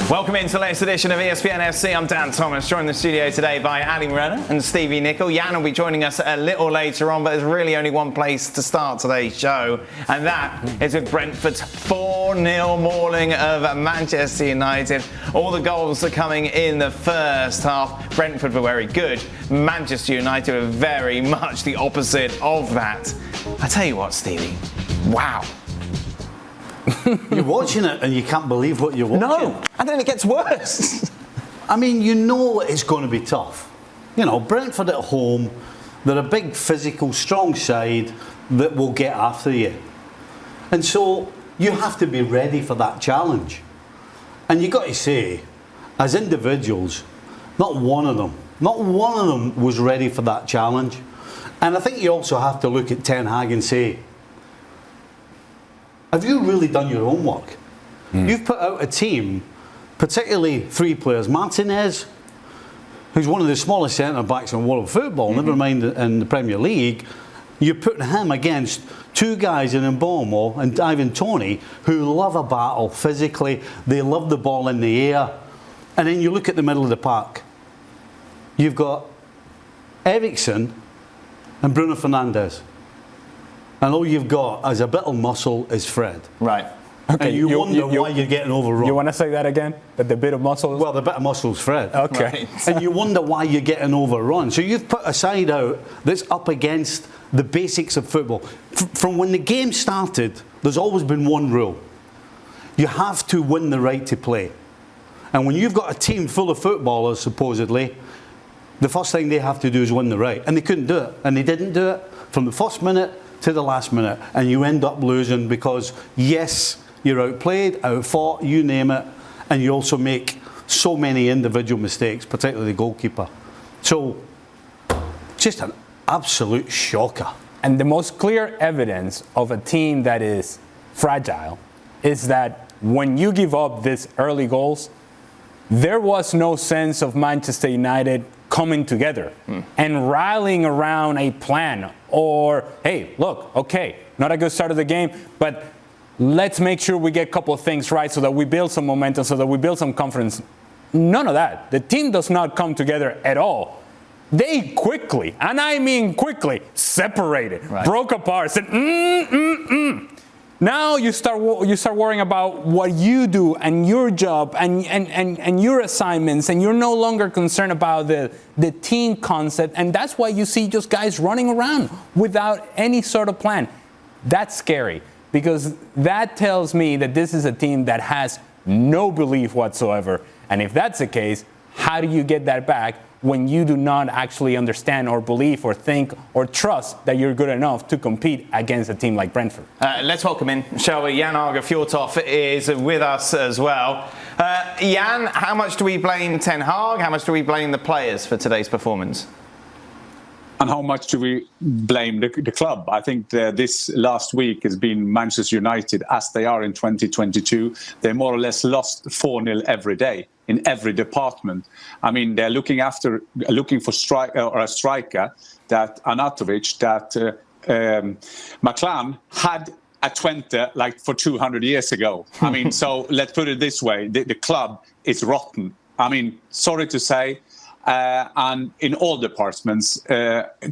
Welcome into the latest edition of ESPN FC. I'm Dan Thomas, joined in the studio today by Ali Moreno and Stevie Nicol. Jan will be joining us a little later on, but there's really only one place to start today's show, and that is with Brentford's 4-0 mauling of Manchester United. All the goals are coming in the first half. Brentford were very good. Manchester United were very much the opposite of that. I tell you what, Stevie, wow. You're watching it and you can't believe what you're watching. No, and then it gets worse. I mean, you know it's going to be tough. You know, Brentford at home, they're a big, physical, strong side that will get after you. And so you have to be ready for that challenge. And you've got to say, as individuals, not one of them was ready for that challenge. And I think you also have to look at Ten Hag and say, have you really done your homework? You've put out a team, particularly three players. Martinez, who's one of the smallest centre-backs in world football, never mind in the Premier League, you're putting him against two guys in Mbeumo and Ivan Toney who love a battle physically. They love the ball in the air. And then you look at the middle of the park. You've got Eriksen and Bruno Fernandes. And all you've got as a bit of muscle is Fred. Right. Okay, and you wonder why you're getting overrun. You want to say that again? That the bit of muscle? Well, the bit of muscle is Fred. Okay. Right. And you wonder why you're getting overrun. So you've put a side out that's up against the basics of football. From when the game started, there's always been one rule. You have to win the right to play. And when you've got a team full of footballers, supposedly, the first thing they have to do is win the right. And they couldn't do it. And they didn't do it from the first minute to the last minute, and you end up losing because, yes, you're outplayed, outfought, you name it, and you also make so many individual mistakes, particularly the goalkeeper. So, just an absolute shocker. And the most clear evidence of a team that is fragile is that when you give up these early goals, there was no sense of Manchester United coming together and rallying around a plan or, hey, look, okay, not a good start of the game, but let's make sure we get a couple of things right so that we build some momentum, so that we build some confidence. None of that. The team does not come together at all. They quickly, and I mean quickly, separated, broke apart, said, Now you start worrying about what you do and your job and your assignments, and you're no longer concerned about the team concept, and that's why you see just guys running around without any sort of plan. That's scary, because that tells me that this is a team that has no belief whatsoever. And if that's the case, how do you get that back when you do not actually understand or believe or think or trust that you're good enough to compete against a team like Brentford? Let's welcome in, shall we? Jan Arge Fjortoft is with us as well. Jan, how much do we blame Ten Hag? How much do we blame the players for today's performance? And how much do we blame the club? I think this last week has been Manchester United as they are in 2022. They more or less lost 4-0 every day in every department. I mean, they're looking for a striker, that Anatovic, that McLaren had at 20 like for 200 years ago. I mean, so let's put it this way: the club is rotten. I mean, sorry to say. And in all departments,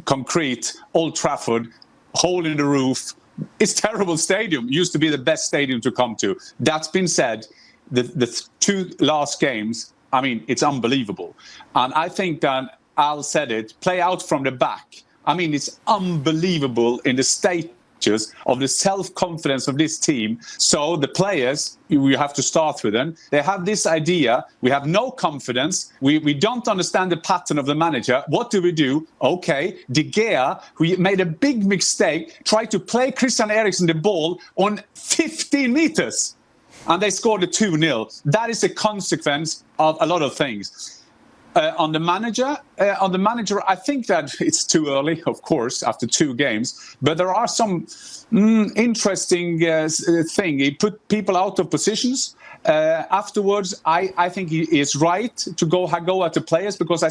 concrete, Old Trafford, hole in the roof. It's terrible stadium. Used to be the best stadium to come to. That's been said. The two last games, I mean, it's unbelievable. And I think that Al said it, play out from the back. I mean, it's unbelievable in the stages of the self-confidence of this team. So the players, we have to start with them. They have this idea. We have no confidence. We don't understand the pattern of the manager. What do? Okay, De Gea, who made a big mistake, tried to play Christian Eriksen the ball on 15 meters. And they scored a 2-0. That is a consequence of a lot of things. On the manager, I think that it's too early, of course, after 2 games. But there are some interesting thing. He put people out of positions. Afterwards, I think he is right to go at the players, because I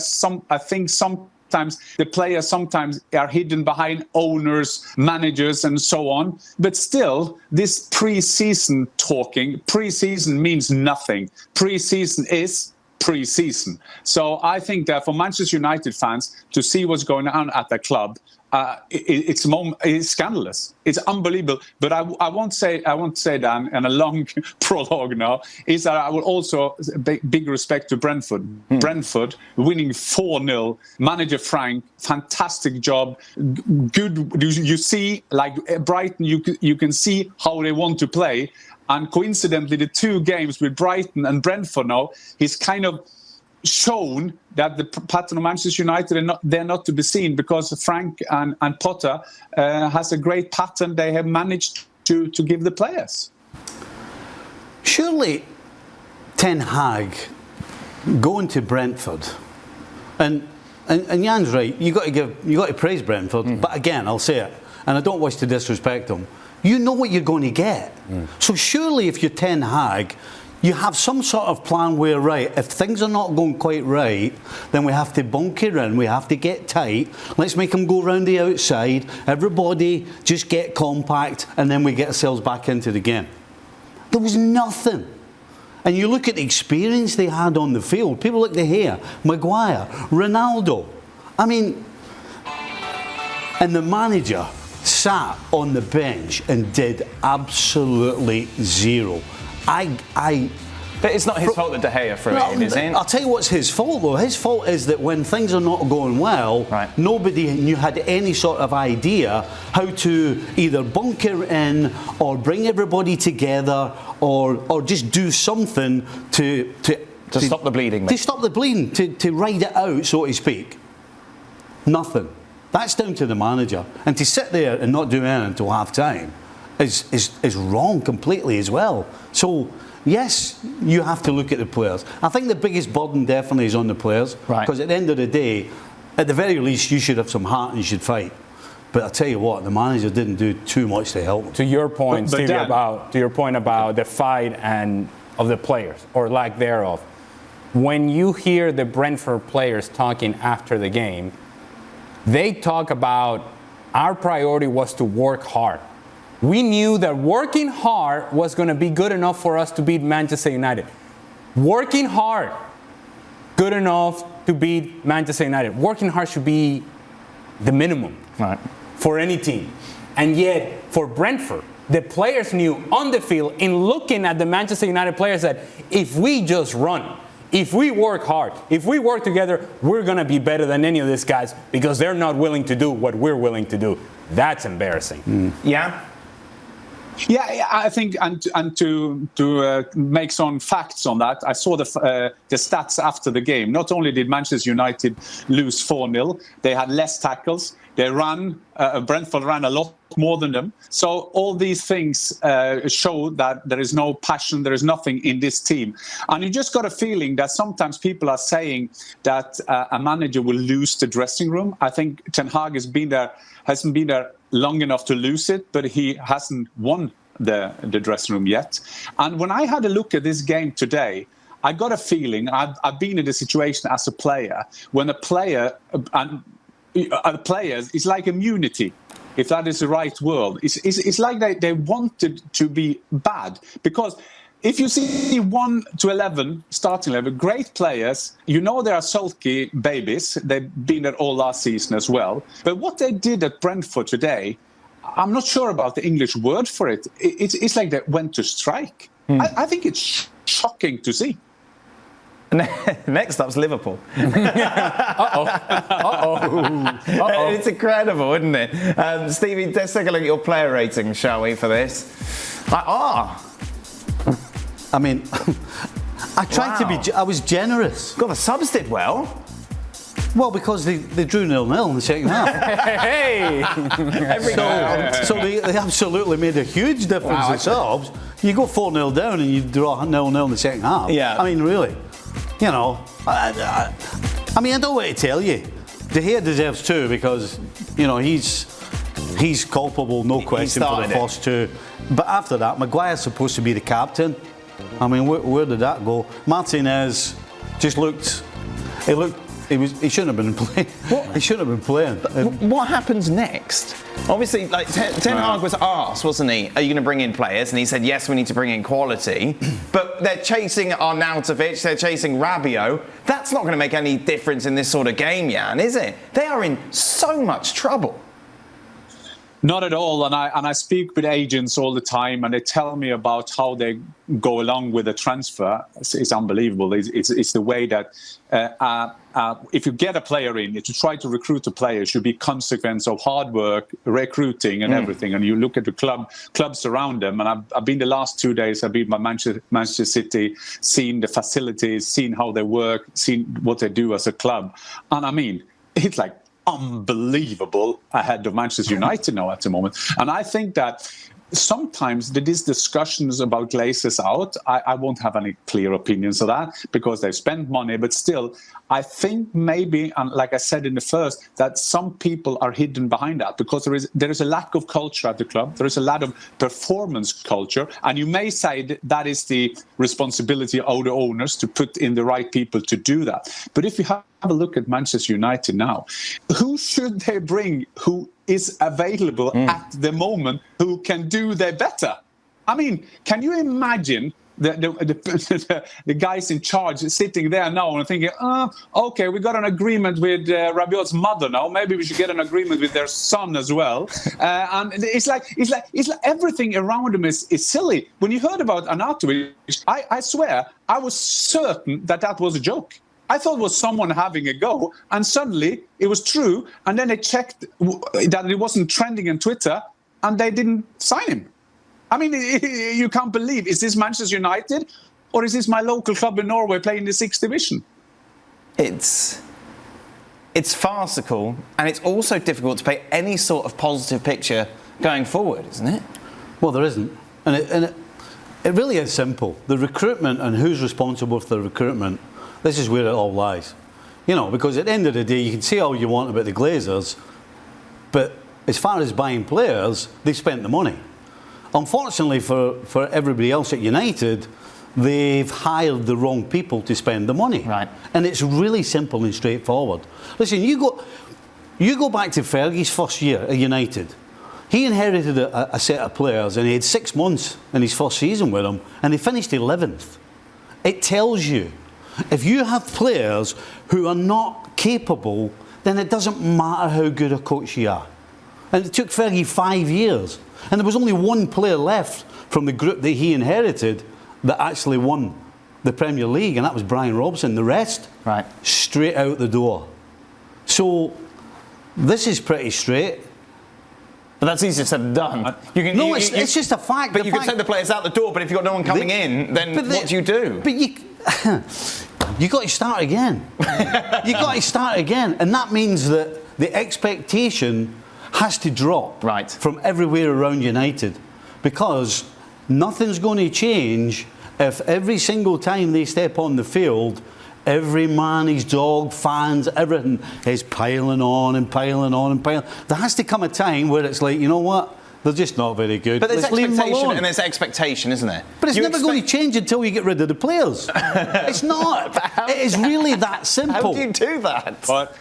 think sometimes sometimes the players are hidden behind owners, managers, and so on. But still, this pre-season means nothing. Pre-season is pre-season. So I think that for Manchester United fans to see what's going on at the club, it's scandalous. It's unbelievable. But I won't say that, and a long prologue now is that I will also big respect to Brentford. Brentford winning 4-0. Manager Frank, fantastic job. Good. You see, like Brighton, you can see how they want to play. And coincidentally, the 2 games with Brighton and Brentford now, he's kind of shown that the pattern of Manchester United they're not to be seen, because Frank and Potter has a great pattern they have managed to give the players. Surely Ten Hag going to Brentford, and Jan's right, you got to praise Brentford, but again, I'll say it, and I don't wish to disrespect them. You know what you're going to get. So surely if you're Ten Hag, you have some sort of plan where, right, if things are not going quite right, then we have to bunker in, we have to get tight, let's make them go round the outside, everybody just get compact, and then we get ourselves back into the game. There was nothing. And you look at the experience they had on the field, people like De Gea, Maguire, Ronaldo. I mean, and the manager sat on the bench and did absolutely zero. But it's not his fault that De Gea threw it in, is it? I'll tell you what's his fault, though. His fault is that when things are not going well, nobody had any sort of idea how to either bunker in or bring everybody together or just do something to stop the bleeding. To stop the bleeding, to ride it out, so to speak. Nothing. That's down to the manager. And to sit there and not do anything until half-time is wrong completely as well. So, yes, you have to look at the players. I think the biggest burden definitely is on the players. Because at the end of the day, at the very least, you should have some heart and you should fight. But I tell you what, the manager didn't do too much to help them. To your point, Stevie, about the fight and of the players, or lack thereof. When you hear the Brentford players talking after the game, they talk about our priority was to work hard. We knew that working hard was going to be good enough for us to beat Manchester United. Working hard, good enough to beat Manchester United. Working hard should be the minimum for any team. And yet, for Brentford, the players knew on the field, in looking at the Manchester United players, that if we just run, if we work hard, if we work together, we're going to be better than any of these guys, because they're not willing to do what we're willing to do. That's embarrassing. Yeah. Yeah, I think, and to make some facts on that, I saw the stats after the game. Not only did Manchester United lose 4-0, they had less tackles. They ran, Brentford ran a lot more than them. So all these things show that there is no passion, there is nothing in this team. And you just got a feeling that sometimes people are saying that a manager will lose the dressing room. I think Ten Hag hasn't been there long enough to lose it, but he hasn't won the dressing room yet. And when I had a look at this game today, I got a feeling, I've been in a situation as a player, when a player and the players, it's like immunity, if that is the right word. It's like they wanted to be bad. Because if you see 1 to 11 starting level, great players, you know they are sulky babies. They've been there all last season as well. But what they did at Brentford today, I'm not sure about the English word for it. It's like they went to strike. I think it's shocking to see. Next up's Liverpool. Uh-oh. It's incredible, isn't it? Stevie, let's take a look at your player ratings, shall we, for this? I mean, I tried to be. I was generous. God, the subs did well. Well, because they drew 0-0 in the second half. Hey! So they absolutely made a huge difference in subs. You go 4-0 down and you draw 0-0 in the second half. Yeah. I mean, really. You know, I mean, I don't want to tell you. De Gea deserves 2 because, you know, he's culpable, no question, for the first 2. But after that, Maguire's supposed to be the captain. I mean, where did that go? Martinez just looked He shouldn't have been playing. He shouldn't have been playing. What happens next? Obviously, like Ten Hag was asked, wasn't he? Are you going to bring in players? And he said, yes, we need to bring in quality. But they're chasing Arnautovic, they're chasing Rabiot. That's not going to make any difference in this sort of game, Jan, is it? They are in so much trouble. Not at all, and I speak with agents all the time, and they tell me about how they go along with the transfer. It's unbelievable. It's the way that if you get a player in, if you try to recruit a player, it should be consequence of hard work, recruiting, and everything. And you look at the clubs around them. And I've been the last 2 days. I've been by Manchester City, seen the facilities, seen how they work, seen what they do as a club, and I mean, it's like unbelievable ahead of Manchester United now at the moment. And I think that sometimes these discussions about Glazers out, I won't have any clear opinions of that because they've spent money, but still, I think maybe, and like I said in the first, that some people are hidden behind that because there is a lack of culture at the club. There is a lot of performance culture, and you may say that is the responsibility of the owners to put in the right people to do that. But if you have a look at Manchester United now, who should they bring who is available at the moment who can do their better? I mean, can you imagine the guys in charge sitting there now and thinking, okay, we got an agreement with Rabiot's mother now. Maybe we should get an agreement with their son as well. And it's like everything around them is silly. When you heard about Arnautovic, I swear I was certain that was a joke. I thought it was someone having a go, and suddenly it was true. And then they checked that it wasn't trending on Twitter, and they didn't sign him. I mean, you can't believe, is this Manchester United or is this my local club in Norway playing the 6th division? It's farcical, and it's also difficult to paint any sort of positive picture going forward, isn't it? Well, there isn't. And it really is simple. The recruitment and who's responsible for the recruitment, this is where it all lies. You know, because at the end of the day, you can say all you want about the Glazers, but as far as buying players, they spent the money. Unfortunately for everybody else at United, they've hired the wrong people to spend the money. Right. And it's really simple and straightforward. Listen, you go back to Fergie's first year at United. He inherited a set of players, and he had 6 months in his first season with them, and he finished 11th. It tells you, if you have players who are not capable, then it doesn't matter how good a coach you are. And it took Fergie 5 years. And there was only one player left from the group that he inherited that actually won the Premier League, and that was Brian Robson. The rest, right, straight out the door. So this is pretty straight. But that's easier said than done. It's just a fact. But you can send the players out the door, but if you've got no one coming in, then what do you do? But you got to start again. You got to start again. And that means that the expectation has to drop from everywhere around United, because nothing's going to change if every single time they step on the field, every man, his dog, fans, everything is piling on and piling on and piling. There has to come a time where it's like, you know what? They're just not very good. But there's Let's leave them expectation, alone. and there's expectation, isn't there? But it's never going to change until you get rid of the players. It's not. It is really that simple. How do you do that? But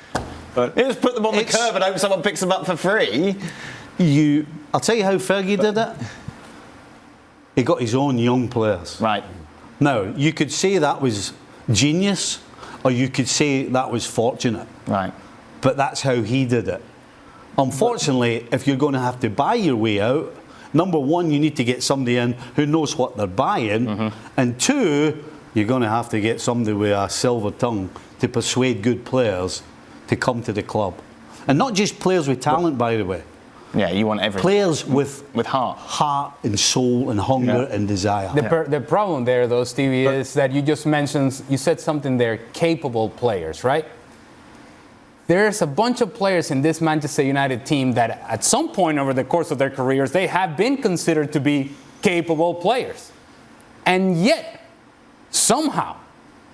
you just put them on the curb and hope someone picks them up for free. I'll tell you how Fergie did it. He got his own young players. Right. Now, you could say that was genius, or you could say that was fortunate. Right. But that's how he did it. Unfortunately, if you're going to have to buy your way out, number one, you need to get somebody in who knows what they're buying. And two, you're going to have to get somebody with a silver tongue to persuade good players to come to the club. And not just players with talent, by the way. Yeah, you want everything. Players with heart and soul and hunger and desire. The problem there, though, Stevie, is that you said something there, capable players, right? There's a bunch of players in this Manchester United team that at some point over the course of their careers, they have been considered to be capable players. And yet, somehow,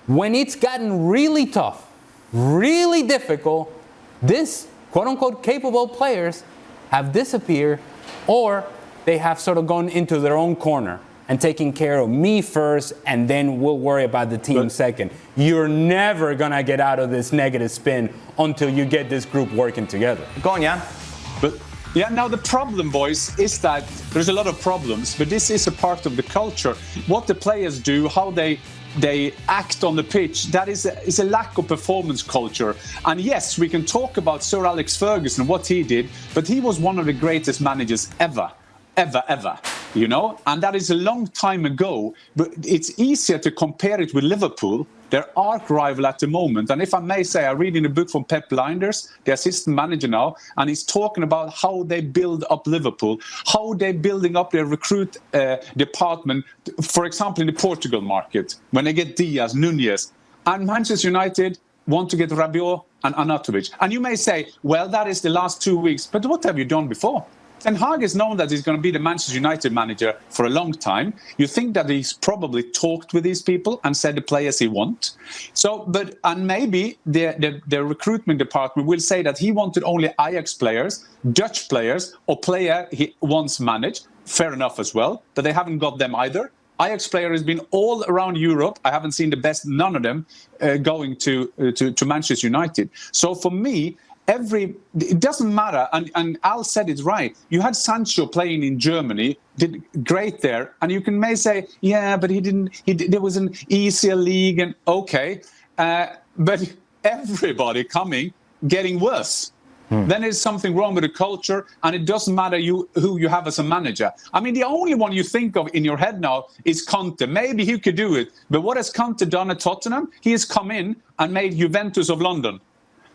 when it's gotten really tough, really difficult, this quote-unquote capable players have disappeared, or they have sort of gone into their own corner and taking care of me first, and then we'll worry about the team second. You're never going to get out of this negative spin until you get this group working together. Go on, Jan. But yeah, now the problem, boys, is that there's a lot of problems, but this is a part of the culture. What the players do, how they act on the pitch, that is a lack of performance culture. And yes, we can talk about Sir Alex Ferguson, what he did, but he was one of the greatest managers ever, you know? And that is a long time ago, but it's easier to compare it with Liverpool, their arch rival at the moment. And if I may say, I read in a book from Pep Lijnders, the assistant manager now, and he's talking about how they build up Liverpool, how they're building up their recruit department, for example, in the Portugal market, when they get Diaz, Nunez, and Manchester United want to get Rabiot and Arnautovic. And you may say, well, that is the last 2 weeks, but what have you done before? Ten Hag has known that he's going to be the Manchester United manager for a long time. You think that he's probably talked with these people and said the players he wants. So, and maybe the recruitment department will say that he wanted only Ajax players, Dutch players, or player he once managed. Fair enough as well, but they haven't got them either. Ajax player has been all around Europe. I haven't seen the best, none of them, going to Manchester United. So for me, it doesn't matter, and Al said it right. You had Sancho playing in Germany, did great there, and you may say, yeah, but there was an easier league, and okay, but everybody coming, getting worse. Then there's something wrong with the culture, and it doesn't matter who you have as a manager. I mean, the only one you think of in your head now is Conte. Maybe he could do it, but what has Conte done at Tottenham? He has come in and made Juventus of London.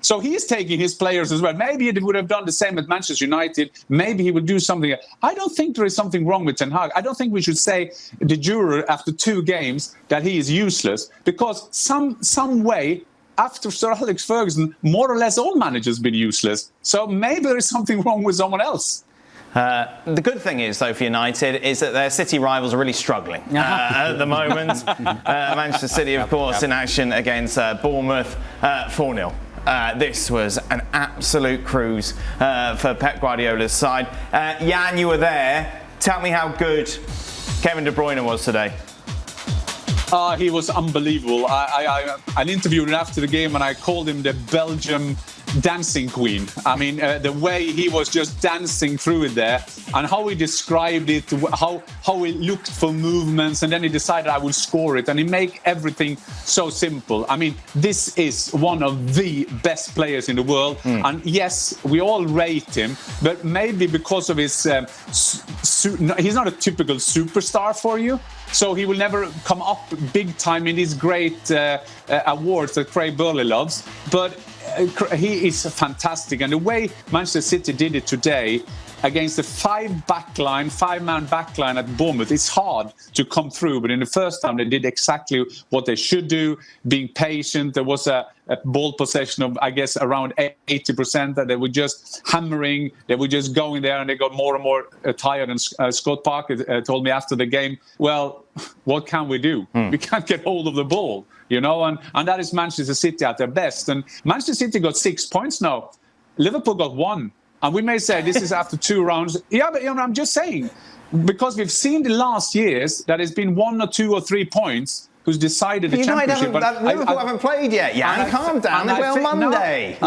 So he's taking his players as well. Maybe he would have done the same at Manchester United. Maybe he would do something. I don't think there is something wrong with Ten Hag. I don't think we should say the juror after 2 games that he is useless, because some way after Sir Alex Ferguson, more or less all managers have been useless. So maybe there is something wrong with someone else. The good thing is, though, for United, is that their City rivals are really struggling at the moment. Manchester City, of course, in action against Bournemouth, 4-0. This was an absolute cruise for Pep Guardiola's side. Jan, you were there. Tell me how good Kevin De Bruyne was today. He was unbelievable. I interviewed him after the game, and I called him the Belgium dancing queen. I mean, the way he was just dancing through it there, and how he described it, how he looked for movements, and then he decided I will score it, and he make everything so simple. I mean, this is one of the best players in the world, and yes, we all rate him, but maybe because of his, he's not a typical superstar for you. So he will never come up big time in these great awards that Craig Burley loves. But he is fantastic. And the way Manchester City did it today against the 5-man backline at Bournemouth, it's hard to come through. But in the first time, they did exactly what they should do, being patient. There was a ball possession of, I guess, around 80%, that they were just hammering. They were just going there, and they got more and more tired. And Scott Parker told me after the game, well, what can we do? We can't get hold of the ball, you know, and that is Manchester City at their best. And Manchester City got 6 points now. Liverpool got 1. And we may say this is after 2 rounds. Yeah, but I'm just saying, because we've seen the last years that it's been 1 or 2 or 3 points who's decided the championship. Liverpool haven't played yet. Yeah, calm down. They play on Monday.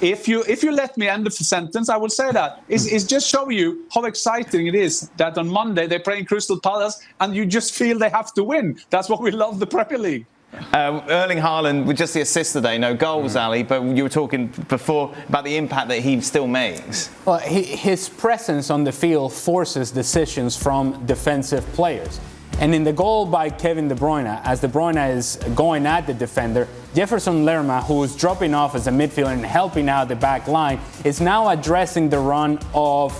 If you let me end the sentence, I will say that. It's just show you how exciting it is that on Monday they're playing Crystal Palace and you just feel they have to win. That's what we love the Premier League. Erling Haaland with just the assist today, no goals, Ali, but you were talking before about the impact that he still makes. Well, his presence on the field forces decisions from defensive players. And in the goal by Kevin De Bruyne, as De Bruyne is going at the defender, Jefferson Lerma, who is dropping off as a midfielder and helping out the back line, is now addressing the run of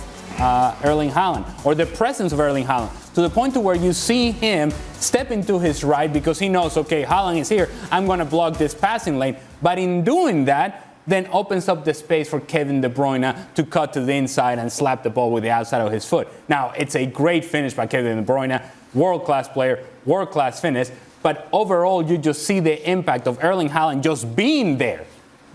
Erling Haaland, or the presence of Erling Haaland, to the point to where you see him step into his right because he knows, okay, Haaland is here, I'm going to block this passing lane. But in doing that, then opens up the space for Kevin De Bruyne to cut to the inside and slap the ball with the outside of his foot. Now, it's a great finish by Kevin De Bruyne, world-class player, world-class finish, but overall, you just see the impact of Erling Haaland just being there.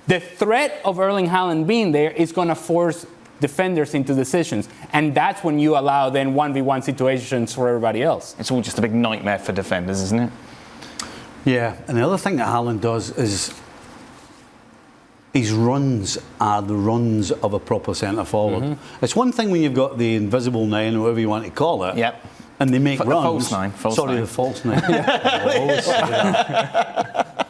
The threat of Erling Haaland being there is going to force defenders into decisions. And that's when you allow then 1v1 situations for everybody else. It's all just a big nightmare for defenders, isn't it? Yeah, and the other thing that Haaland does is his runs are the runs of a proper centre forward. It's one thing when you've got the invisible nine, or whatever you want to call it, Yep. and they make The runs. false nine. The false nine.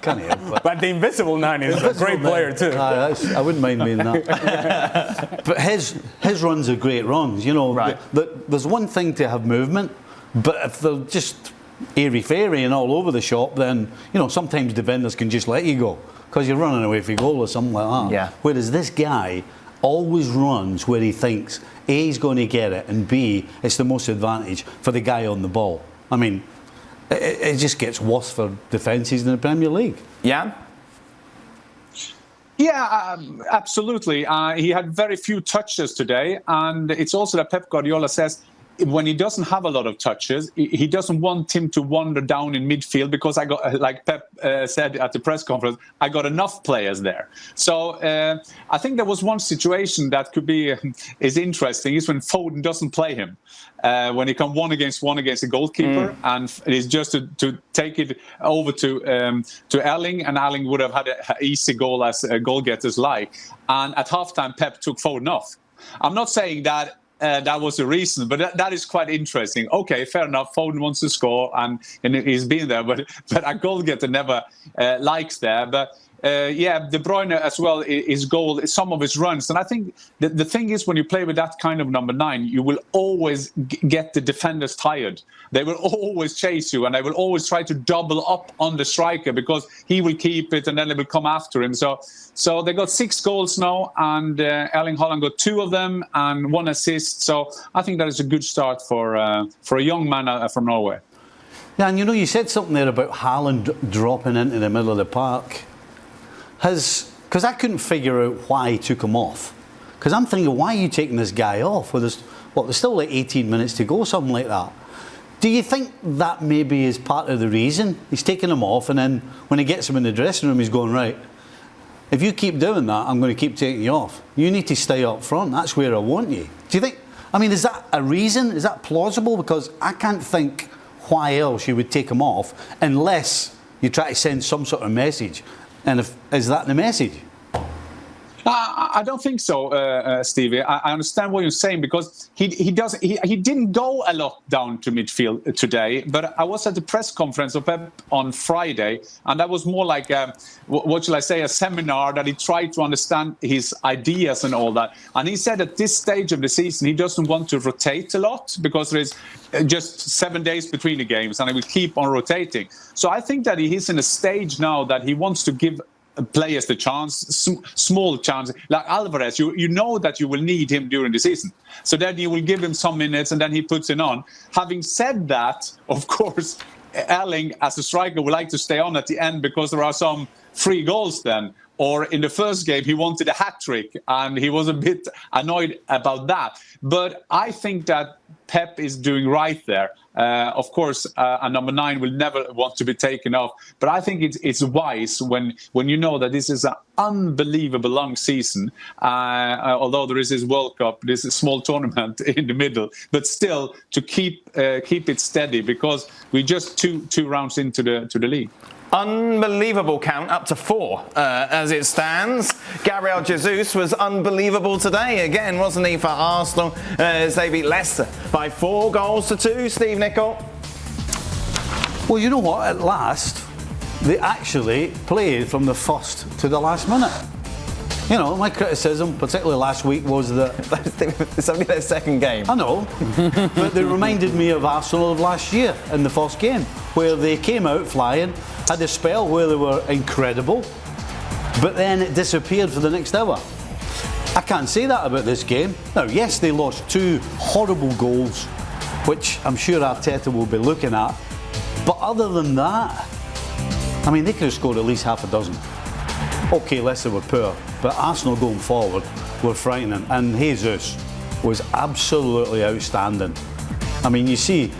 Can't help it. But the invisible nine is a great player too. I wouldn't mind being that. But his runs are great runs. You know, Right. There's one thing to have movement, but if they're just airy-fairy and all over the shop, then sometimes defenders can just let you go because you're running away for a goal or something like that. Yeah. Whereas this guy always runs where he thinks A, he's going to get it, and B, it's the most advantage for the guy on the ball. I mean, it just gets worse for defences in the Premier League. Yeah. Yeah, absolutely. He had very few touches today, and it's also that Pep Guardiola says when he doesn't have a lot of touches, he doesn't want him to wander down in midfield because I got, like Pep said at the press conference, I got enough players there. So I think there was one situation that could be is interesting is when Foden doesn't play him. When he come one against a goalkeeper, and it is just to take it over to Erling, and Erling would have had an easy goal as goal getters like. And at halftime, Pep took Foden off. I'm not saying that that was the reason, but that is quite interesting. Okay, fair enough. Foden wants to score, and he's been there, but a goal getter never likes there. But De Bruyne as well, his goal, some of his runs. And I think the thing is, when you play with that kind of number 9, you will always get the defenders tired. They will always chase you, and they will always try to double up on the striker because he will keep it, and then they will come after him. So they got 6 goals now, and Erling Haaland got 2 of them and 1 assist. So I think that is a good start for a young man from Norway. Yeah, and you said something there about Haaland dropping into the middle of the park. Because I couldn't figure out why he took him off. Because I'm thinking, why are you taking this guy off? Well, there's still like 18 minutes to go, something like that. Do you think that maybe is part of the reason? He's taking him off, and then when he gets him in the dressing room, he's going, right, if you keep doing that, I'm going to keep taking you off. You need to stay up front. That's where I want you. Do you think, is that a reason? Is that plausible? Because I can't think why else you would take him off unless you try to send some sort of message. And is that the message? I don't think so, Stevie. I understand what you're saying because he didn't go a lot down to midfield today. But I was at the press conference of Pep on Friday, and that was more like what shall I say, a seminar that he tried to understand his ideas and all that. And he said at this stage of the season he doesn't want to rotate a lot because there is just 7 days between the games, and he will keep on rotating. So I think that he is in a stage now that he wants to give players the chance, small chance, like Alvarez. You know that you will need him during the season, so then you will give him some minutes, and then he puts it on. Having said that, of course, Erling as a striker would like to stay on at the end because there are some free goals then. Or in the first game, he wanted a hat-trick, and he was a bit annoyed about that. But I think that Pep is doing right there. Of course, a number 9 will never want to be taken off. But I think it's wise when you know that this is an unbelievable long season. Although there is this World Cup, this small tournament in the middle, but still to keep it steady because we're just two rounds into the league. Unbelievable count, up to 4 as it stands. Gabriel Jesus was unbelievable today again, wasn't he, for Arsenal as they beat Leicester by 4 goals to 2. Steve Nicol. Well, you know what? At last, they actually played from the first to the last minute. My criticism, particularly last week, was that it's only their second game. I know, but they reminded me of Arsenal of last year in the first game, where they came out flying, had a spell where they were incredible, but then it disappeared for the next hour. I can't say that about this game. Now, yes, they lost 2 horrible goals, which I'm sure Arteta will be looking at, but other than that, they could have scored at least half a dozen. Okay, Leicester were poor, but Arsenal going forward were frightening, and Jesus was absolutely outstanding. You see,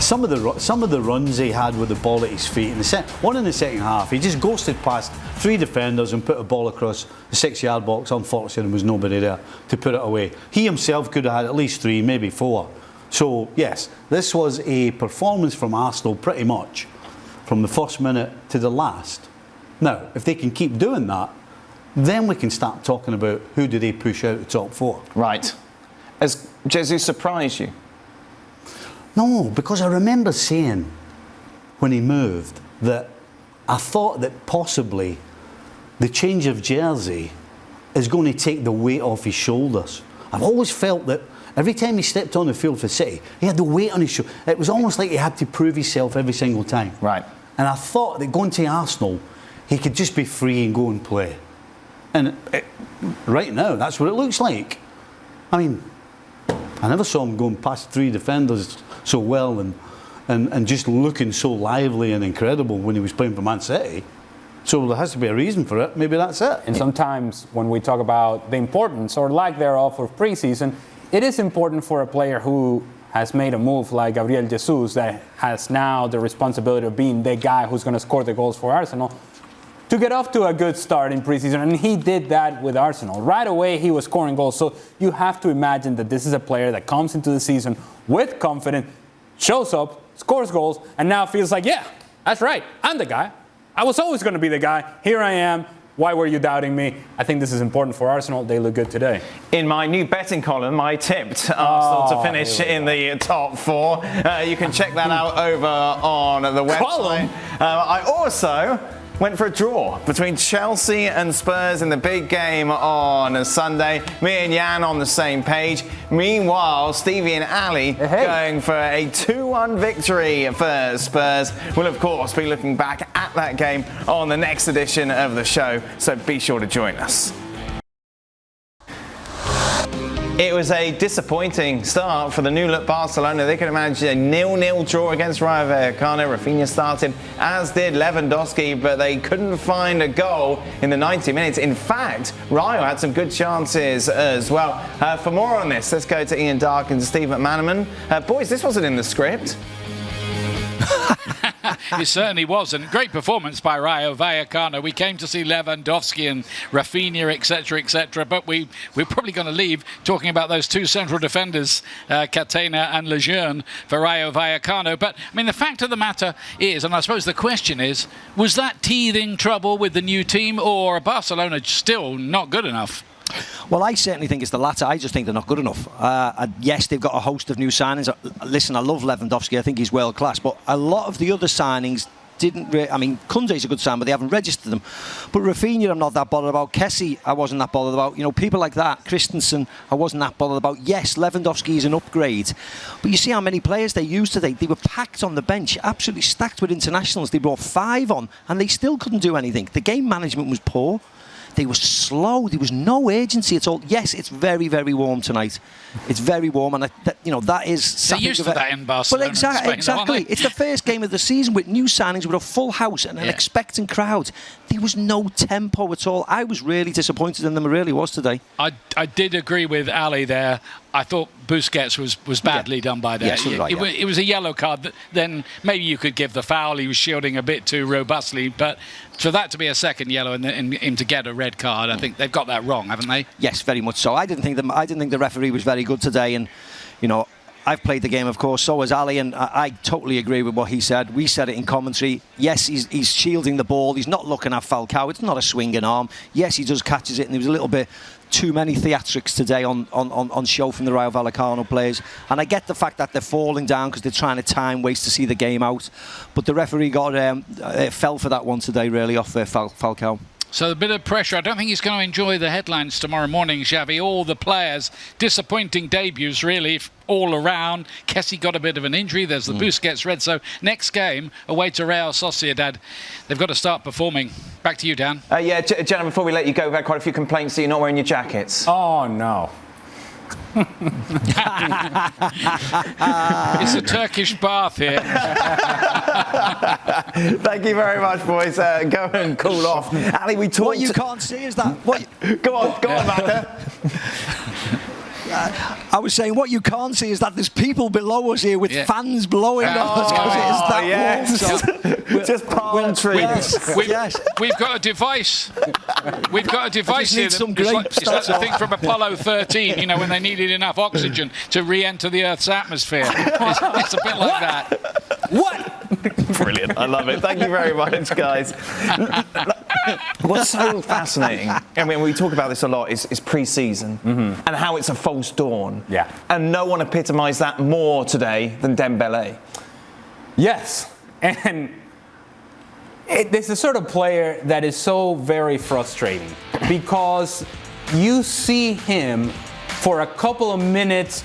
some of the runs he had with the ball at his feet, one in the second half, he just ghosted past 3 defenders and put a ball across the 6-yard box. Unfortunately, there was nobody there to put it away. He himself could have had at least 3, maybe 4. So yes, this was a performance from Arsenal pretty much from the first minute to the last. Now, if they can keep doing that, then we can start talking about who do they push out the top 4. Right. Has Jesus surprised you? No, because I remember saying when he moved that I thought that possibly the change of jersey is going to take the weight off his shoulders. I've always felt that every time he stepped on the field for City, he had the weight on his shoulders. It was almost like he had to prove himself every single time. Right. And I thought that going to Arsenal, he could just be free and go and play. And right now, that's what it looks like. I mean, I never saw him going past 3 defenders so well and just looking so lively and incredible when he was playing for Man City. So there has to be a reason for it. Maybe that's it. And sometimes when we talk about the importance or lack thereof of preseason, it is important for a player who has made a move like Gabriel Jesus that has now the responsibility of being the guy who's going to score the goals for Arsenal to get off to a good start in preseason. And he did that with Arsenal. Right away, he was scoring goals. So you have to imagine that this is a player that comes into the season with confidence, shows up, scores goals, and now feels like, yeah, that's right, I'm the guy. I was always going to be the guy. Here I am. Why were you doubting me? I think this is important for Arsenal. They look good today. In my new betting column, I tipped Arsenal to finish in the top 4. You can check that out over on the website. I also went for a draw between Chelsea and Spurs in the big game on Sunday. Me and Jan on the same page. Meanwhile, Stevie and Ali going for a 2-1 victory for Spurs. We'll, of course, be looking back at that game on the next edition of the show, so be sure to join us. It was a disappointing start for the new-look Barcelona. They could have managed a 0-0 draw against Rayo Vallecano. Rafinha started, as did Lewandowski, but they couldn't find a goal in the 90 minutes. In fact, Rayo had some good chances as well. For more on this, let's go to Ian Dark and Steve McManaman. Boys, this wasn't in the script. It certainly wasn't. Great performance by Rayo Vallecano. We came to see Lewandowski and Rafinha, etc., but we're probably going to leave talking about those 2 central defenders, Catena and Lejeune, for Rayo Vallecano. But, I mean, the fact of the matter is, and I suppose the question is, was that teething trouble with the new team, or are Barcelona still not good enough? Well, I certainly think it's the latter. I just think they're not good enough. Yes, they've got a host of new signings. Listen, I love Lewandowski. I think he's world class. But a lot of the other signings didn't... I mean, Koundé's a good sign, but they haven't registered them. But Rafinha, I'm not that bothered about. Kessie, I wasn't that bothered about. You know, people like that. Christensen, I wasn't that bothered about. Yes, Lewandowski is an upgrade. But you see how many players they used today. They were packed on the bench, absolutely stacked with internationals. They brought 5 on, and they still couldn't do anything. The game management was poor. They were slow. There was no agency at all. Yes, it's very, very warm tonight. It's very warm, and that is. They're used to that in Barcelona. Well, exactly. It's the first game of the season with new signings, with a full house and an expectant crowd. There was no tempo at all. I was really disappointed in them. I really was today. I did agree with Ali there. I thought Busquets was badly done by that. Yes, right, it was a yellow card. Then maybe you could give the foul. He was shielding a bit too robustly, but for that to be a second yellow and him to get a red card, I think they've got that wrong, haven't they? Yes, very much so. I didn't think the referee was very good today, and you know, I've played the game, of course, so has Ali, and I totally agree with what he said. We said it in commentary. Yes, he's shielding the ball. He's not looking at Falcao. It's not a swinging arm. Yes, he does catches it, and there was a little bit too many theatrics today on show from the Rayo Vallecano players. And I get the fact that they're falling down because they're trying to time waste to see the game out. But the referee fell for that one today, really, off Falcao. So a bit of pressure. I don't think he's going to enjoy the headlines tomorrow morning, Xavi. All the players, disappointing debuts, really, all around. Kessie got a bit of an injury. There's the Busquets red. So next game, away to Real Sociedad. They've got to start performing. Back to you, Dan. Jenna, before we let you go, we've had quite a few complaints that you're not wearing your jackets. Oh, no. It's a Turkish bath here. Thank you very much, boys. Go and cool off. Ali, we talked... What you can't see is that... What? Go on, Mata. I was saying what you can't see is that there's people below us here with fans blowing on us because it is that warm. So just palm trees. We've got a device. We've got a device here. It's like the thing from Apollo 13, you know, when they needed enough oxygen to re-enter the Earth's atmosphere. It's a bit like that. What? Brilliant. I love it. Thank you very much, guys. What's so fascinating, I mean, we talk about this a lot, is pre-season and how it's a false dawn. Yeah. And no one epitomised that more today than Dembele. Yes. And it's the sort of player that is so very frustrating because you see him for a couple of minutes,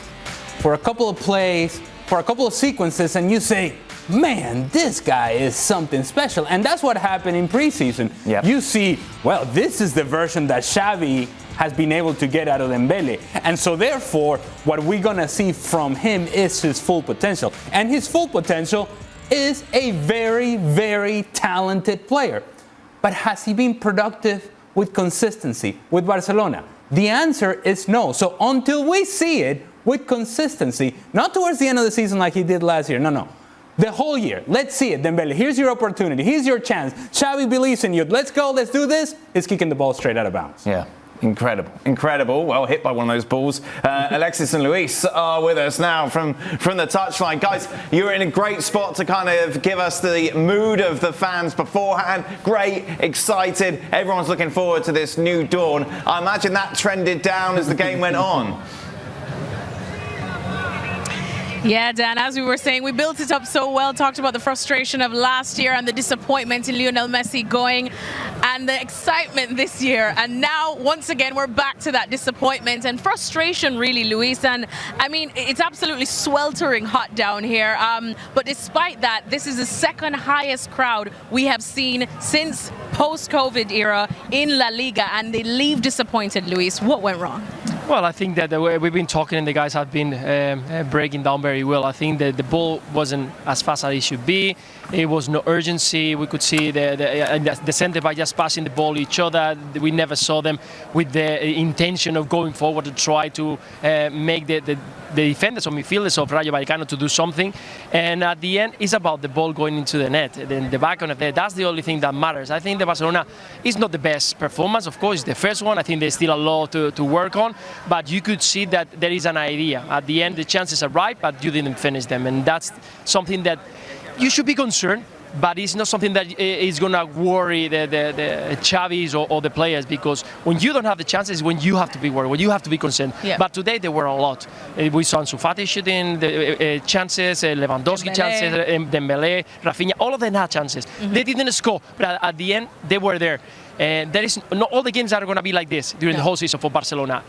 for a couple of plays, for a couple of sequences, and you say, man, this guy is something special. And that's what happened in preseason. Yep. You see, well, this is the version that Xavi has been able to get out of Dembele. And so therefore, what we're going to see from him is his full potential. And his full potential is a very, very talented player. But has he been productive with consistency with Barcelona? The answer is no. So until we see it with consistency, not towards the end of the season like he did last year, no. The whole year. Let's see it, Dembele. Here's your opportunity. Here's your chance. Xavi believes in you. Let's go. Let's do this. He's kicking the ball straight out of bounds. Yeah. Incredible. Well hit by one of those balls. Alexis and Luis are with us now from the touchline. Guys, you're in a great spot to kind of give us the mood of the fans beforehand. Great, excited. Everyone's looking forward to this new dawn. I imagine that trended down as the game went on. Yeah, Dan, as we were saying, we built it up so well, talked about the frustration of last year and the disappointment in Lionel Messi going and the excitement this year. And now, once again, we're back to that disappointment and frustration, really, Luis. And, I mean, it's absolutely sweltering hot down here. But despite that, this is the second highest crowd we have seen since post-COVID era in La Liga. And they leave disappointed, Luis. What went wrong? Well, I think that the way we've been talking and the guys have been breaking down very well. I think that the ball wasn't as fast as it should be. It was no urgency. We could see the centre back just passing the ball to each other. We never saw them with the intention of going forward to try to make the defenders or midfielders of Rayo Vallecano to do something. And at the end, it's about the ball going into the net, then the back of the net. That's the only thing that matters. I think the Barcelona is not the best performance. Of course, it's the first one. I think there's still a lot to work on. But you could see that there is an idea. At the end, the chances arrived, but you didn't finish them. And that's something that you should be concerned, but it's not something that is going to worry the Xavis or the players, because when you don't have the chances, when you have to be worried, when you have to be concerned. Yeah. But today there were a lot. We saw Ansu Fati shooting the chances, Lewandowski chances, Dembele, Rafinha, all of them had chances. They didn't score, but at the end they were there. There is not all the games are going to be like this during the whole season for Barcelona.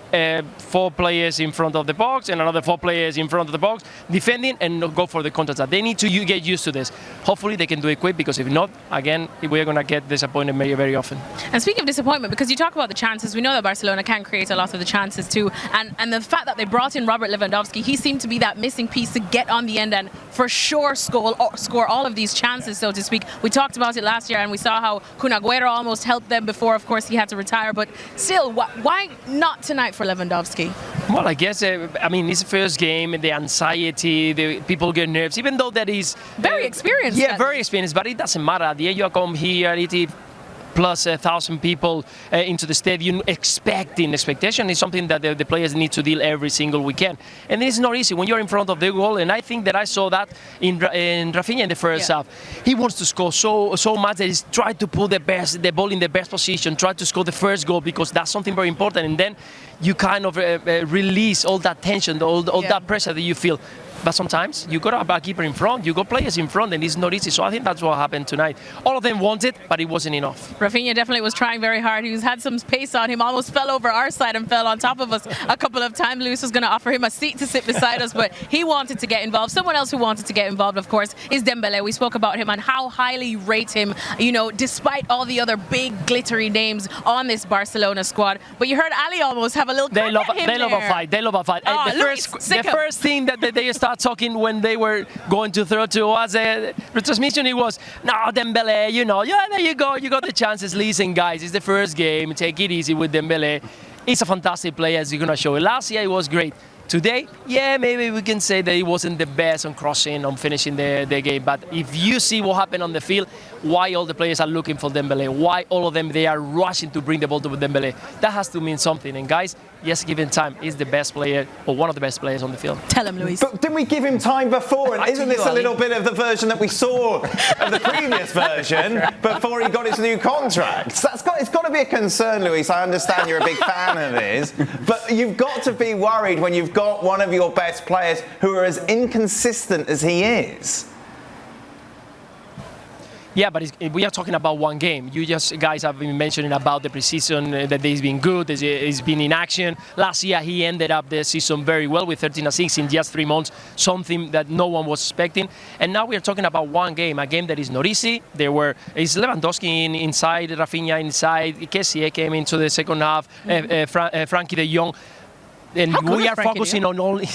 4 players in front of the box and another 4 players in front of the box defending and not go for the counter-attack. They need to get used to this. Hopefully they can do it quick, because if not, again, we're going to get disappointed very, very often. And speaking of disappointment, because you talk about the chances, we know that Barcelona can create a lot of the chances too. And the fact that they brought in Robert Lewandowski, he seemed to be that missing piece to get on the end and for sure score all of these chances, so to speak. We talked about it last year and we saw how Kun Agüero almost helped them before, of course, he had to retire. But still, why not tonight for Lewandowski? Well, I guess, I mean, it's the first game, the anxiety, the people get nerves, even though that is... Very experienced. Yeah, very experienced, but it doesn't matter. At the end, you come here, plus 1,000 people into the stadium, expectation is something that the players need to deal every single weekend. And it's not easy when you're in front of the goal, and I think that I saw that in Rafinha in the first half. He wants to score so much that he's tried to put the ball in the best position, try to score the first goal, because that's something very important, and then you kind of release all that tension, all that pressure that you feel. But sometimes you got a backkeeper in front, you got players in front, and it's not easy. So I think that's what happened tonight. All of them wanted, but it wasn't enough. Rafinha definitely was trying very hard. He's had some pace on him, almost fell over our side and fell on top of us a couple of times. Luis was going to offer him a seat to sit beside us, but he wanted to get involved. Someone else who wanted to get involved, of course, is Dembele. We spoke about him and how highly you rate him, you know, despite all the other big glittery names on this Barcelona squad. But you heard Ali almost have a little crack at him. They love a fight. They love a fight. Oh, the first thing that they start talking when they were going to throw to us, the transmission, it was, no, Dembele, you know, yeah, there you go, you got the chances. Listen, guys, it's the first game, take it easy with Dembele. He's a fantastic player, as you're going to show. Last year, he was great. Today, yeah, maybe we can say that he wasn't the best on crossing, on finishing the game. But if you see what happened on the field, why all the players are looking for Dembele, why all of them, they are rushing to bring the ball to Dembele, that has to mean something. And guys, yes, given time, he's the best player, or one of the best players on the field. Tell him, Luis. But didn't we give him time before? And isn't this a little bit of the version that we saw of the previous version before he got his new contract? It's got to be a concern, Luis. I understand you're a big fan of his, but you've got to be worried when you've got one of your best players who are as inconsistent as he is. Yeah, but we are talking about one game. You guys have been mentioning about the preseason, that he's been good, he's been in action. Last year, he ended up the season very well with 13 assists in just 3 months, something that no one was expecting. And now we are talking about one game, a game that is not easy. It's Lewandowski inside, Rafinha inside, Kessie came into the second half, Frankie de Jong. And we are focusing on only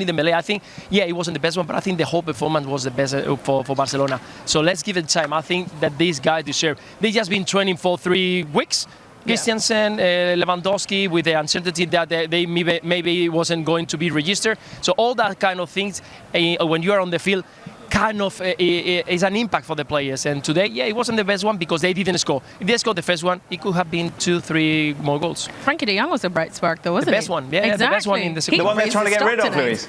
Dembele. I think, yeah, it wasn't the best one, but I think the whole performance was the best for Barcelona. So let's give it time. I think that these guys deserve. They've just been training for 3 weeks. Christensen, Lewandowski, with the uncertainty that they maybe wasn't going to be registered. So all that kind of things, when you are on the field, kind of is an impact for the players. And today, yeah, it wasn't the best one because they didn't score. If they scored the first one, it could have been 2-3 more goals. Frankie de Jong was a bright spark, though, wasn't he? The best one, yeah, exactly. The best one in the second. The one they're trying to get rid of, Luis.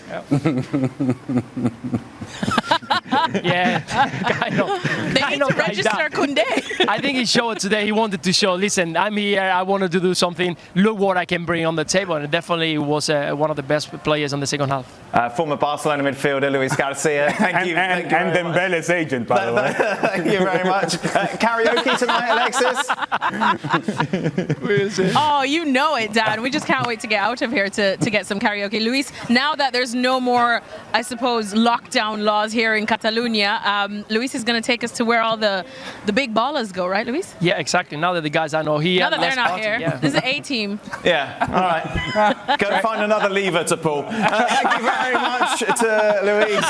Yeah, kind of. They need to register Koundé. I think he showed today. He wanted to show, listen, I'm here, I wanted to do something, look what I can bring on the table. And definitely was one of the best players on the second half. Former Barcelona midfielder Luis Garcia. Thank you. And Dembele's agent, by the way. Thank you very much. Karaoke tonight, Alexis? Oh, you know it, Dan. We just can't wait to get out of here to get some karaoke. Luis, now that there's no more, I suppose, lockdown laws here in Catalonia, Luis is going to take us to where all the big ballers go, right, Luis? Yeah, exactly. Now that the guys are not here. Now that they're not here. Yeah. This is an A-team. Yeah, all right. Go find another lever to pull. Thank you very much to Luis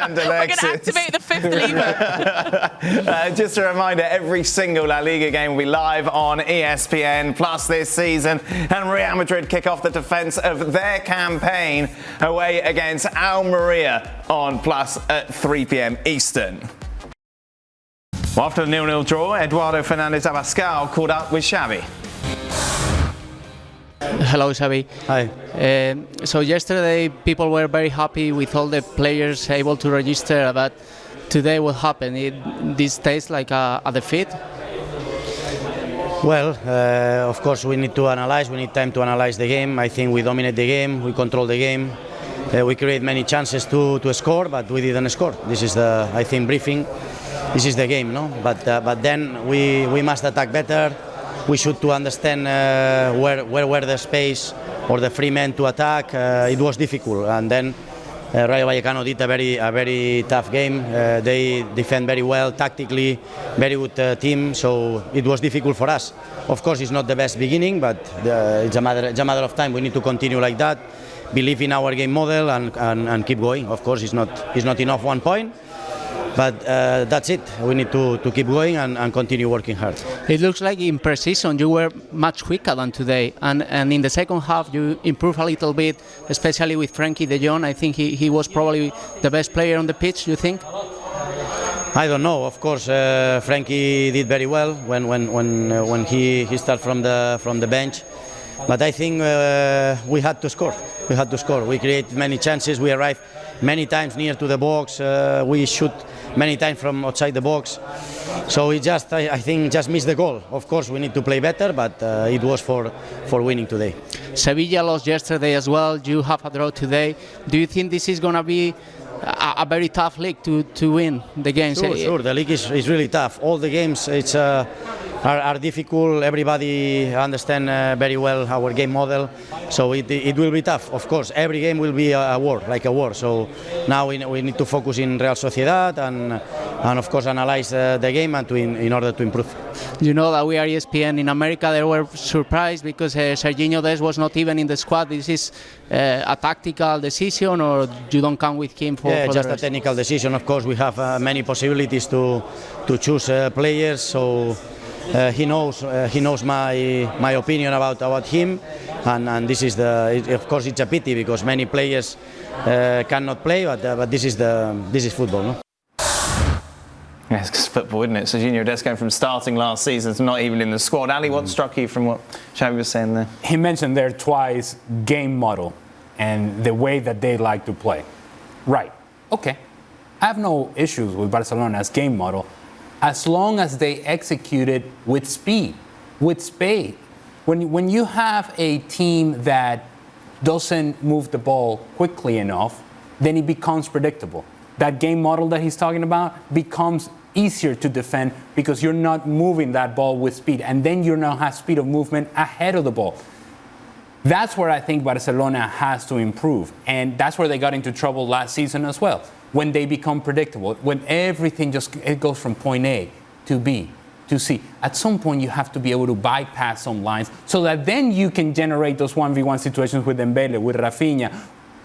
and Alexis. We're going to activate the 5th lever. Just a reminder, every single La Liga game will be live on ESPN Plus this season, and Real Madrid kick off the defence of their campaign away against Almeria on Plus at 3 p.m. Eastern. Well, after the 0-0 draw, Eduardo FernandezAbascal caught up with Xavi. Hello, Xavi. Hi. So yesterday, people were very happy with all the players able to register, but today what happened? This tastes like a defeat? Well, of course, we need to analyze. We need time to analyze the game. I think we dominate the game. We control the game. We create many chances to score, but we didn't score. This is the, I think, briefing. This is the game, no? But then we must attack better. We should to understand where were the space or the free men to attack. It was difficult, and then Rayo Vallecano did a very tough game. They defend very well tactically, very good team. So it was difficult for us. Of course, it's not the best beginning, but it's a matter of time. We need to continue like that, believe in our game model, and keep going. Of course, it's not enough 1 point. But that's it. We need to keep going and continue working hard. It looks like in pre-season you were much quicker than today, and in the second half you improved a little bit, especially with Frankie de Jong. I think he was probably the best player on the pitch. You think? I don't know. Of course, Frankie did very well when he started from the bench. But I think we had to score. We create many chances. We arrived many times near to the box. We shoot many times from outside the box. So we I think just missed the goal. Of course, we need to play better, but it was for winning today. Sevilla lost yesterday as well. You have a draw today. Do you think this is going to be a very tough league to win the games? Sure. The league is really tough. All the games are difficult. Everybody understand very well our game model. So it will be tough. Of course, every game will be a war. So now we need to focus in Real Sociedad and of course analyze the game and in order to improve. You know that we are ESPN in America. They were surprised because Serginho Dest was not even in the squad. This is a tactical decision, or you don't come with him for just a technical decision. Of course, we have many possibilities to choose players. So He knows my opinion about him, and this is of course it's a pity because many players cannot play, but this is football, no? Yeah, it's football, isn't it? So Sergiño Dest going from starting last season to not even in the squad. Ali, what struck you from what Xavi was saying there? He mentioned there twice game model and the way that they like to play. Right. Okay. I have no issues with Barcelona's game model as long as they execute it with speed, with spade. When you have a team that doesn't move the ball quickly enough, then it becomes predictable. That game model that he's talking about becomes easier to defend because you're not moving that ball with speed, and then you now have speed of movement ahead of the ball. That's where I think Barcelona has to improve, and that's where they got into trouble last season as well. When they become predictable, when everything it goes from point A to B to C. At some point, you have to be able to bypass some lines so that then you can generate those 1v1 situations with Dembele, with Rafinha,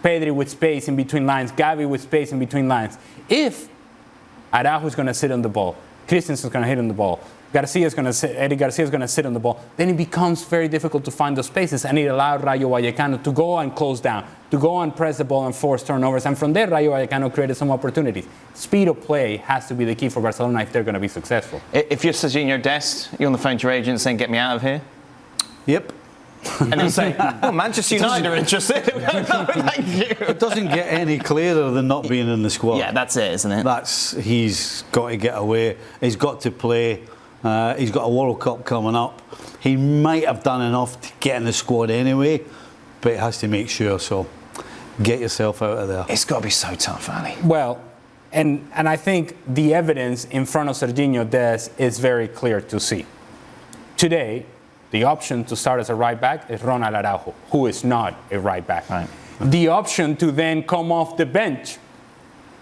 Pedri with space in between lines, Gavi with space in between lines. If Araujo is going to sit on the ball, Christensen is going to hit on the ball, Erik Garcia is going to sit on the ball, then it becomes very difficult to find those spaces, and it allowed Rayo Vallecano to go and close down, to go and press the ball and force turnovers, and from there Rayo Vallecano created some opportunities. Speed of play has to be the key for Barcelona if they're going to be successful. If you're Sergiño Dest, you're on the phone to your agent saying, get me out of here? Yep. And he'll say, well, Manchester United are interested. Thank you. It doesn't get any clearer than not being in the squad. Yeah, that's it, isn't it? He's got to get away. He's got to play. He's got a World Cup coming up. He might have done enough to get in the squad anyway, but he has to make sure. So get yourself out of there. It's got to be so tough, Ali. Well, and I think the evidence in front of Sergiño Dest is very clear to see. Today, the option to start as a right back is Ronald Araujo, who is not a right back. Right. The option to then come off the bench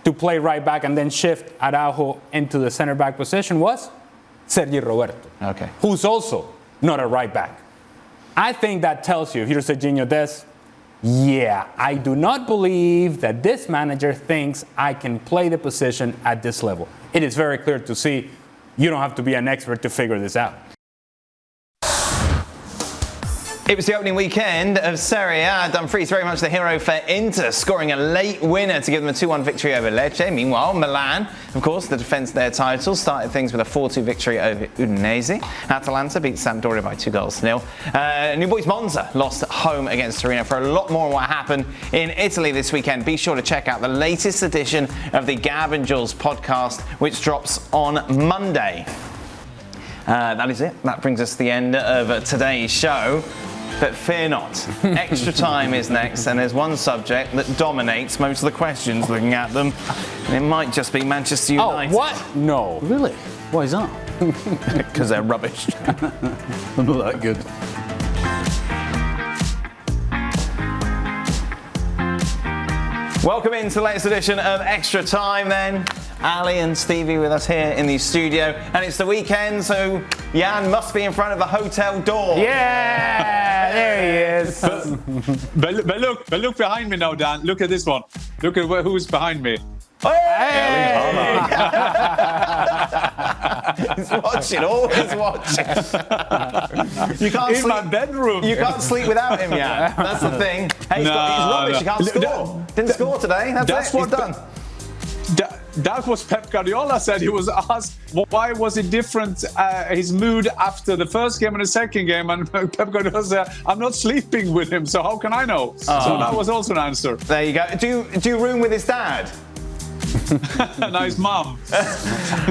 to play right back and then shift Araujo into the center back position was Sergi Roberto, who's also not a right back. I think that tells you, if you're Sergiño Dest, yeah, I do not believe that this manager thinks I can play the position at this level. It is very clear to see. You don't have to be an expert to figure this out. It was the opening weekend of Serie A. Dumfries very much the hero for Inter, scoring a late winner to give them a 2-1 victory over Lecce. Meanwhile, Milan, of course, the defence of their title, started things with a 4-2 victory over Udinese. Atalanta beat Sampdoria by 2-0. New Boys Monza lost at home against Torino. For a lot more on what happened in Italy this weekend, be sure to check out the latest edition of the Gab and Jules podcast, which drops on Monday. That is it. That brings us to the end of today's show. But fear not, Extra Time is next, and there's one subject that dominates most of the questions looking at them, and it might just be Manchester United. Oh, what? No. Really? Why is that? Because they're rubbish. They're not that good. Welcome into the latest edition of Extra Time then. Ali and Stevie with us here in the studio, and it's the weekend, so Jan must be in front of the hotel door. Yeah, there he is. But look behind me now, Dan. Look at this one. Look at who's behind me. Hey! He's watching, always watching. You can't in my bedroom. You can't sleep without him, Jan. That's the thing. Hey, he's rubbish. He can't score. Didn't score today. That's it. He's done. That was Pep Guardiola said. He was asked why was it different, his mood after the first game and the second game, and Pep Guardiola said, I'm not sleeping with him, so how can I know? So that was also an answer. There you go. Do you room with his dad? Nice mum.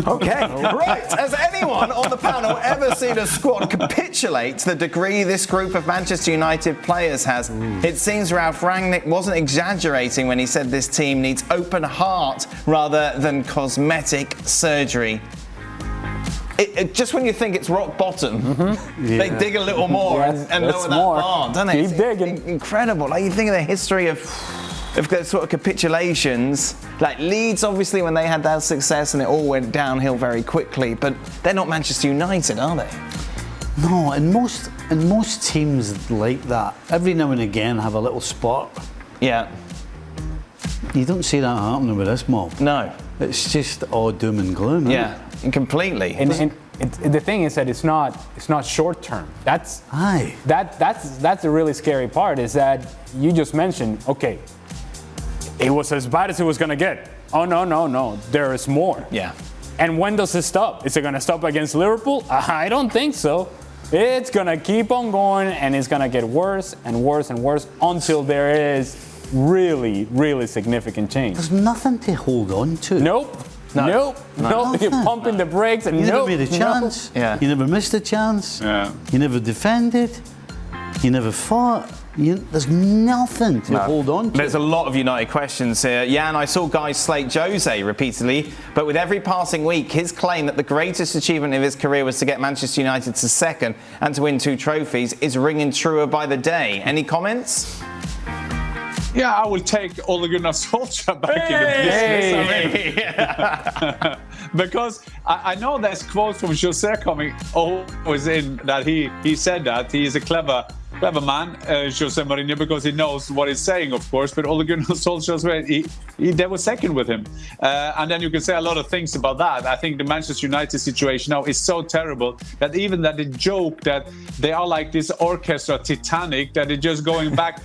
Okay, right. Has anyone on the panel ever seen a squad capitulate to the degree this group of Manchester United players has? It seems Ralph Rangnick wasn't exaggerating when he said this team needs open heart rather than cosmetic surgery. Just when you think it's rock bottom, they dig a little more and lower that bar, don't they? Keep digging. Incredible. Like, you think of the history of the sort of capitulations, like Leeds, obviously, when they had that success and it all went downhill very quickly, but they're not Manchester United, are they? No, and most teams like that, every now and again have a little spot. Yeah. You don't see that happening with this mob. No. It's just all doom and gloom. Yeah, completely. the thing is that it's not short term. That's the really scary part, is that you just mentioned, okay, it was as bad as it was going to get. Oh, no, there is more. Yeah. And when does it stop? Is it going to stop against Liverpool? I don't think so. It's going to keep on going, and it's going to get worse and worse and worse until there is really, really significant change. There's nothing to hold on to. Nope. You're pumping the brakes, and you never made a chance. Yeah. You never missed a chance. Yeah. You never defended. You never fought. There's nothing to hold on to. There's a lot of United questions here. Jan, I saw guys slate Jose repeatedly, but with every passing week, his claim that the greatest achievement of his career was to get Manchester United to second and to win 2 trophies is ringing truer by the day. Any comments? Yeah, I will take Ole Gunnar Solskjaer back in the business. Because I know there's quotes from Jose coming always in that he said that he is a clever man, Jose Mourinho, because he knows what he's saying, of course. But Ole Gunnar Solskjaer, they were second with him, and then you can say a lot of things about that. I think the Manchester United situation now is so terrible that even that the joke that they are like this orchestra Titanic, that they're just going back,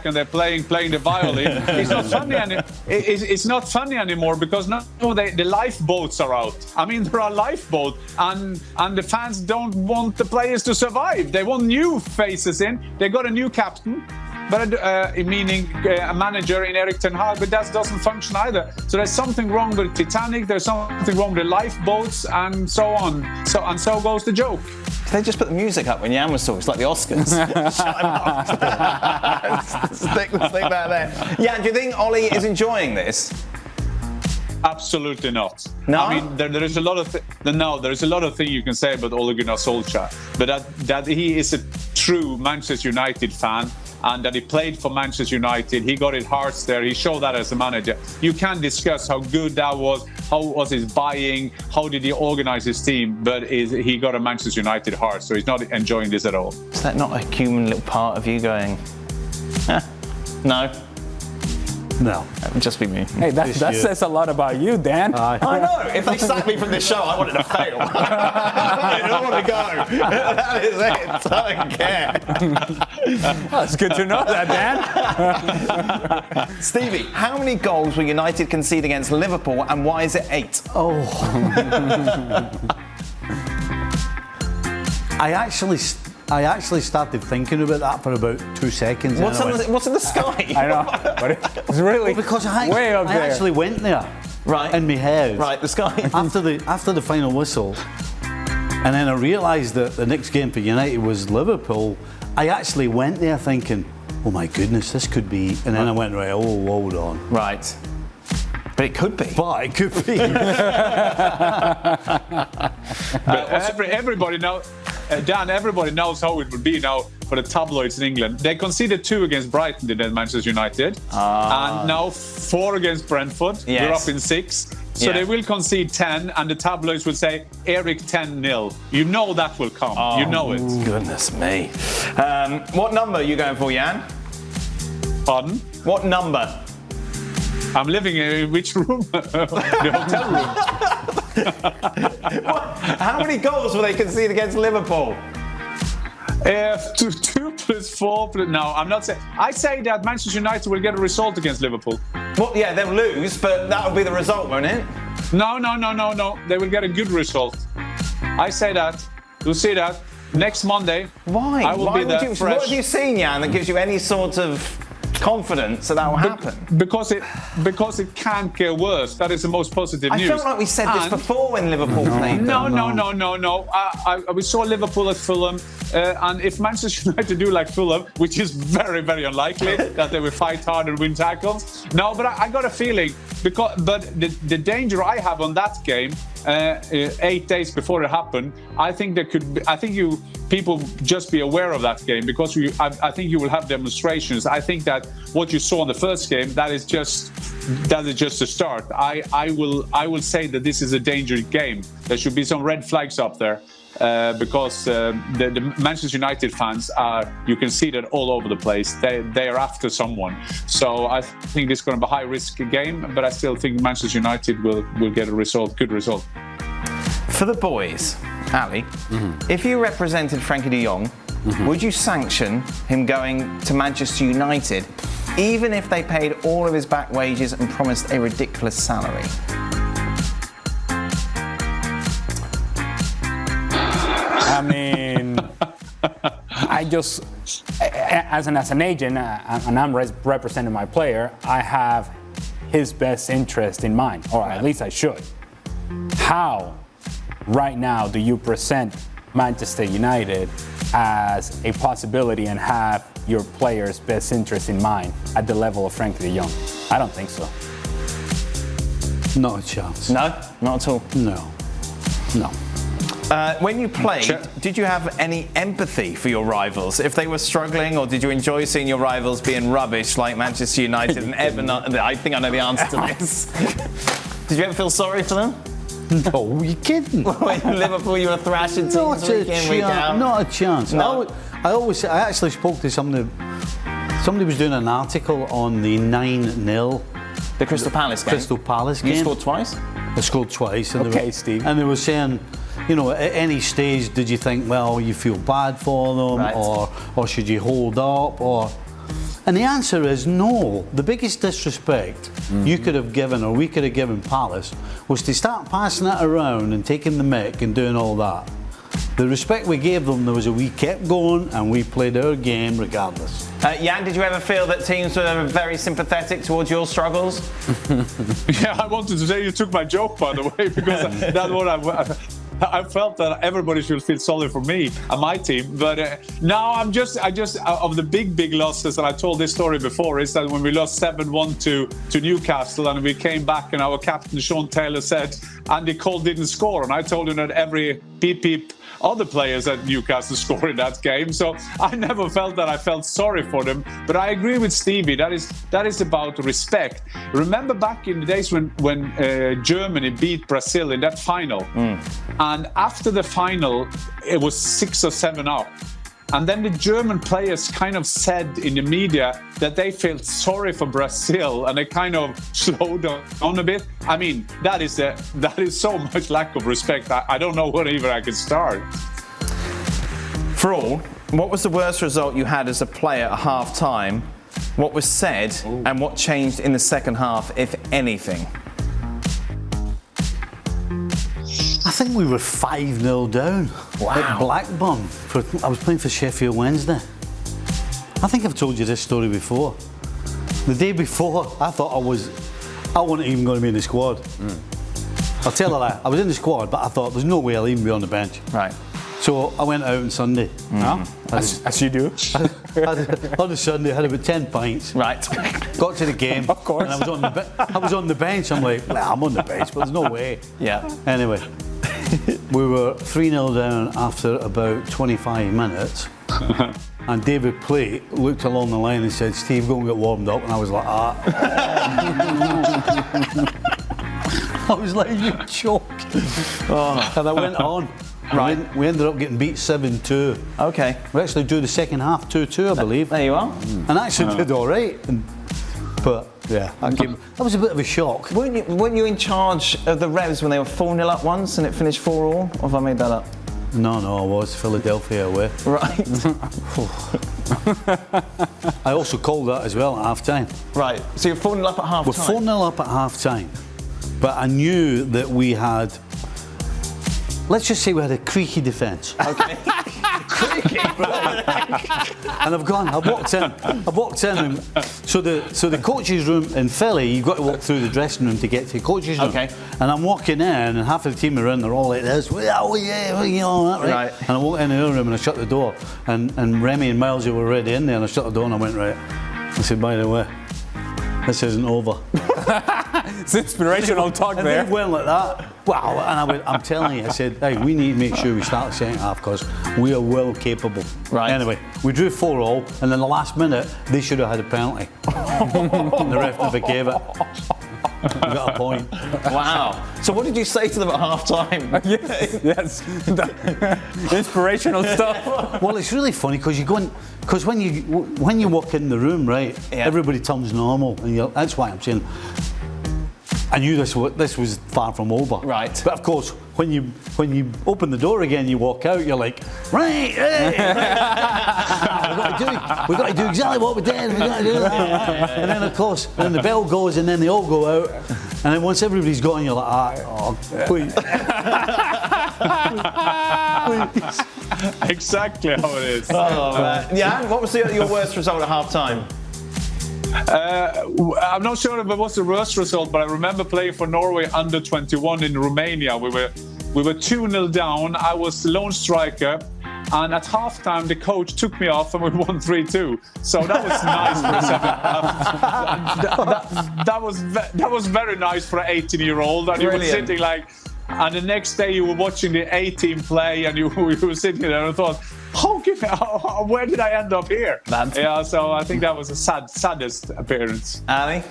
and they're playing the violin. It's not funny it's not funny anymore, because now the lifeboats are out. I mean, there are lifeboats, and the fans don't want the players to survive. They want new faces in. They got a new captain, but meaning a manager in Erik ten Hag, but that doesn't function either. So there's something wrong with Titanic. There's something wrong with the lifeboats, and so on. So goes the joke. They just put the music up when Jan was talking. It's like the Oscars. Shut him up. stick that there. Jan, do you think Ollie is enjoying this? Absolutely not. No? I mean, there is a lot of there is a lot of things you can say about Ole Gunnar Solskjaer, but that he is a true Manchester United fan, and that he played for Manchester United. He got his hearts there. He showed that as a manager. You can discuss how good that was, how was his buying, how did he organize his team, but he got a Manchester United heart, so he's not enjoying this at all. Is that not a human little part of you going, no? No. That would just be me. Hey, that says a lot about you, Dan. I know. If they sacked me from this show, I wanted to fail. I don't want to go. That is it. I don't care. Well, it's good to know that, Dan. Stevie, how many goals will United concede against Liverpool, and why is it 8? Oh. I actually started thinking about that for about 2 seconds. What's in the sky? I know, but it's really because way up there. I actually went there, in my head, the sky. after the final whistle, and then I realised that the next game for United was Liverpool. I actually went there thinking, oh my goodness, this could be, and then I went hold on. Right. But it could be. But it could be. But everybody knows. Dan, everybody knows how it would be now for the tabloids in England. They conceded 2 against Brighton, did Manchester United, and now 4 against Brentford. Yes. We're up in 6. So they will concede 10, and the tabloids will say Erik 10-0. You know that will come. Oh, you know it. Goodness me. What number are you going for, Jan? Pardon? What number? I'm living in which room? The hotel room. How many goals will they concede against Liverpool? 2 plus 4. No, I'm not saying. I say that Manchester United will get a result against Liverpool. Well, yeah, they'll lose, but that will be the result, won't it? No. They will get a good result. I say that. You'll see that next Monday. Why? I will be there fresh. What have you seen, Jan, that gives you any sort of confidence that will happen? Because it can't get worse. That is the most positive news. I felt like we said this before when Liverpool played them. No. We saw Liverpool at Fulham, and if Manchester United do like Fulham, which is very, very unlikely, that they will fight hard and win tackles. No, but I got a feeling, but the danger I have on that game, 8 days before it happened, I think people just be aware of that game, because I think you will have demonstrations. I think that what you saw in the first game, that is just a start. I will say that this is a dangerous game. There should be some red flags up there, because the Manchester United fans you can see that all over the place. They are after someone. So I think this is going to be a high risk game, but I still think Manchester United will get a result, good result. For the boys, Ali, if you represented Frankie de Jong, would you sanction him going to Manchester United, even if they paid all of his back wages and promised a ridiculous salary? I mean, I just, as an agent, and I'm representing my player, I have his best interest in mind, or at least I should. How, right now, do you present Manchester United as a possibility and have your player's best interest in mind at the level of Frankie de Jong? I don't think so. Not a chance. No, not at all. No. When you played, did you have any empathy for your rivals if they were struggling, or did you enjoy seeing your rivals being rubbish like Manchester United and Everton? I think I know the answer to this. Did you ever feel sorry for them? No, are you kidding? In Liverpool, you were thrashing teams week in, week out. Not a chance. No. I actually spoke to somebody. Somebody was doing an article on the 9-0. The Crystal Palace game. Crystal Palace game. You scored twice? I scored twice. And Okay, Steve. And they were saying, you know, at any stage, did you think, well, you feel bad for them, Right. or should you hold up, or? And the answer is no. The biggest disrespect you could have given, or we could have given Palace, was to start passing it around and taking the mick and doing all that. The respect we gave them, there was we kept going and we played our game regardless. Jan, did you ever feel that teams were very sympathetic towards your struggles? Yeah, I wanted to say you took my joke, by the way, because that's what I felt that everybody should feel sorry for me and my team. But now I just of the big losses, and I told this story before, is that when we lost 7-1 to Newcastle and we came back and our captain Sean Taylor said Nicol didn't score, and I told him that every peep other players at Newcastle scored in that game. So I never felt that I felt sorry for them. But I agree with Stevie. That is about respect. Remember back in the days when Germany beat Brazil in that final, and after the final it was 6 or 7 up. And then the German players kind of said in the media that they felt sorry for Brazil, and they kind of slowed down a bit. I mean, that is so much lack of respect. I don't know where even I could start. For all, what was the worst result you had as a player at half-time? What was said and what changed in the second half, if anything? I think we were 5-0 down at Blackburn. I was playing for Sheffield Wednesday. I think I've told you this story before. The day before, I thought I wasn't even going to be in the squad. I'll tell you that. I was in the squad, but I thought there's no way I'll even be on the bench. Right. So I went out on Sunday. As you do. On a Sunday, I had about 10 pints. Right. Got to the game. Of course. And I was on the bench. I'm like, well, I'm on the bench, but there's no way. Yeah. Anyway, we were 3-0 down after about 25 minutes. And David Plate looked along the line and said, Steve, go and get warmed up. And I was like, I was like, you joke. And I went on. Right. We ended up getting beat 7-2. Okay. We actually do the second half 2-2, I believe. There you are. And actually did all right. But yeah, that was a bit of a shock. Weren't you in charge of the Revs when they were 4-0 up once and it finished 4-4? Or have I made that up? No, I was Philadelphia away. Right. I also called that as well at half time. Right. So you're 4-0 up at half We're time? 4-0 up at half time. But I knew that we had, let's just say we had a creaky defence. Okay. Creaky. And I've walked in and so the coach's room in Philly, you've got to walk through the dressing room to get to the coach's room. Okay. And I'm walking in and half of the team are in, they're all like this, oh yeah, you know, that, right? And I walked in the other room and I shut the door and Remy and Miles were already in there and I shut the door and I went, right. I said, by the way, this isn't over. It's inspirational talk and there. they went like that. Wow. And I'm telling you, I said, hey, we need to make sure we start the second half because we are well capable. Right. Anyway, we drew 4-4 and in the last minute, they should have had a penalty. And the ref never gave it. We got a point. Wow. So what did you say to them at half time? Yes. Inspirational stuff. Well, it's really funny because when you walk in the room, right, everybody turns normal, and that's why I'm saying I knew this was far from over. Right. But of course, when you open the door again, you walk out, you're like, right, hey, we've got to do exactly what we did. We've got to do that. And then of course, then the bell goes, and then they all go out. And then once everybody's gone, you're like, please. Please. Exactly how it is. Jan, what was your worst result at half-time? I'm not sure if it was the worst result, but I remember playing for Norway under 21 in Romania. We were 2-0 down. I was the lone striker, and at halftime the coach took me off, and we won 3-2. So that was nice for a that was very nice for an 18-year-old. And you were sitting like, and the next day you were watching the A-team play, and you were sitting there and thought, where did I end up here? Yeah, so I think that was the saddest appearance. Ali?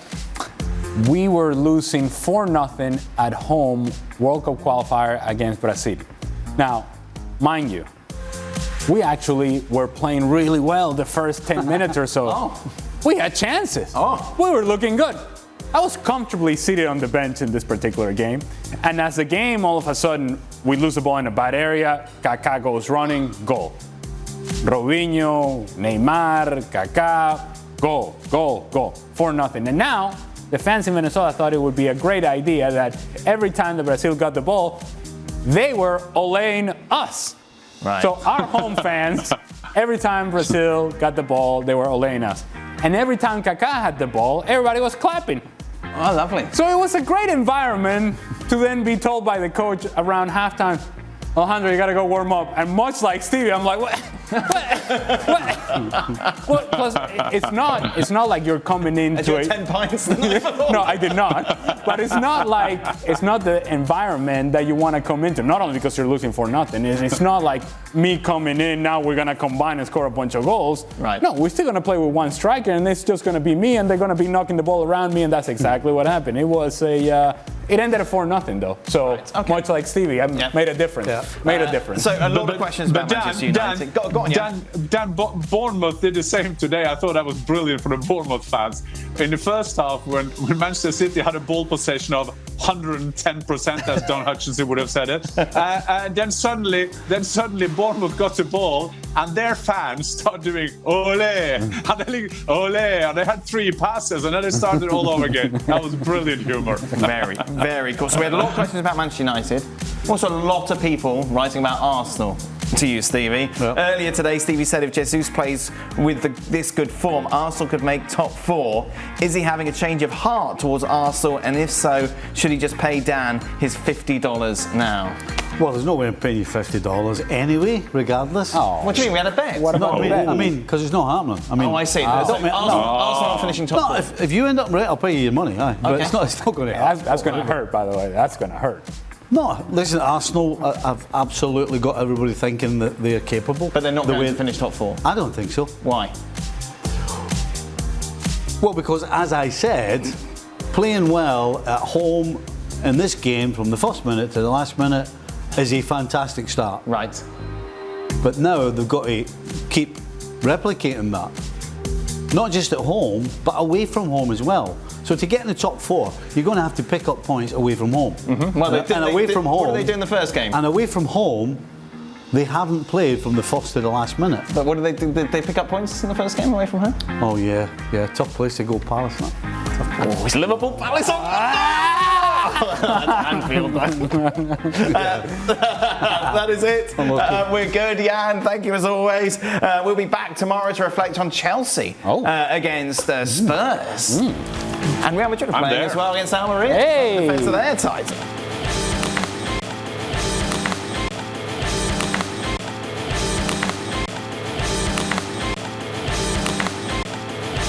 We were losing 4-0 at home World Cup qualifier against Brazil. Now, mind you, we actually were playing really well the first 10 minutes or so. We had chances. We were looking good. I was comfortably seated on the bench in this particular game. And as the game, all of a sudden, we lose the ball in a bad area, Kaká goes running, goal. Robinho, Neymar, Kaká, goal, 4-0. And now, the fans in Venezuela thought it would be a great idea that every time the Brazil got the ball, they were olaying us. Right. So our home fans, every time Brazil got the ball, they were olaying us. And every time Kaká had the ball, everybody was clapping. Oh, lovely. So it was a great environment to then be told by the coach around halftime, Alejandro, you got to go warm up. And much like Stevie, I'm like, what? Plus, it's not like you're coming into Did you have 10 pints the night before? No, I did not. But it's not the environment that you want to come into. Not only because you're losing 4-0. It's not like me coming in, now we're going to combine and score a bunch of goals. Right. No, we're still going to play with one striker, and it's just going to be me, and they're going to be knocking the ball around me, and that's exactly what happened. It was it ended at 4-0 though. So much like Stevie, I made a difference. Yeah. Made a difference. So a lot of questions about Manchester United. Go on, Dan, Bournemouth did the same today. I thought that was brilliant for the Bournemouth fans. In the first half, when Manchester City had a ball possession of 110%, as Don Hutchinson would have said it, and then suddenly Bournemouth got the ball, and their fans started doing ole, and they had 3 passes, and then they started all over again. That was brilliant humour. Very, very cool. So we had a lot of questions about Manchester United. Also, a lot of people writing about Arsenal to you, Stevie. Yep. Earlier today, Stevie said if Jesus plays with this good form, Arsenal could make top 4. Is he having a change of heart towards Arsenal? And if so, should he just pay Dan his $50 now? Well, there's no way I'm paying you $50 anyway, regardless. Oh. What do you mean? We had a bet. What about the bet? I mean, because it's not happening. I see. Arsenal aren't finishing top 4. If you end up right, I'll pay you your money. Aye. But it's not going to happen. That's going to hurt, by the way. That's going to hurt. No, listen, Arsenal have absolutely got everybody thinking that they're capable. But they're not going to finish top 4? I don't think so. Why? Well, because as I said, playing well at home in this game from the first minute to the last minute is a fantastic start. Right. But now they've got to keep replicating that. Not just at home, but away from home as well. So to get in the top 4, you're going to have to pick up points away from home. Mm-hmm. Well, from home. What did they do in the first game? And away from home, they haven't played from the first to the last minute. But what did they do? Did they pick up points in the first game away from home? Oh yeah, tough place to go, Palace. Tough place. Oh, it's Liverpool Palace on. Anfield. That is it. We're good, Jan. Thank you as always. We'll be back tomorrow to reflect on Chelsea against Spurs. And Real Madrid are playing as well against Almeria. Hey. Defense of their title.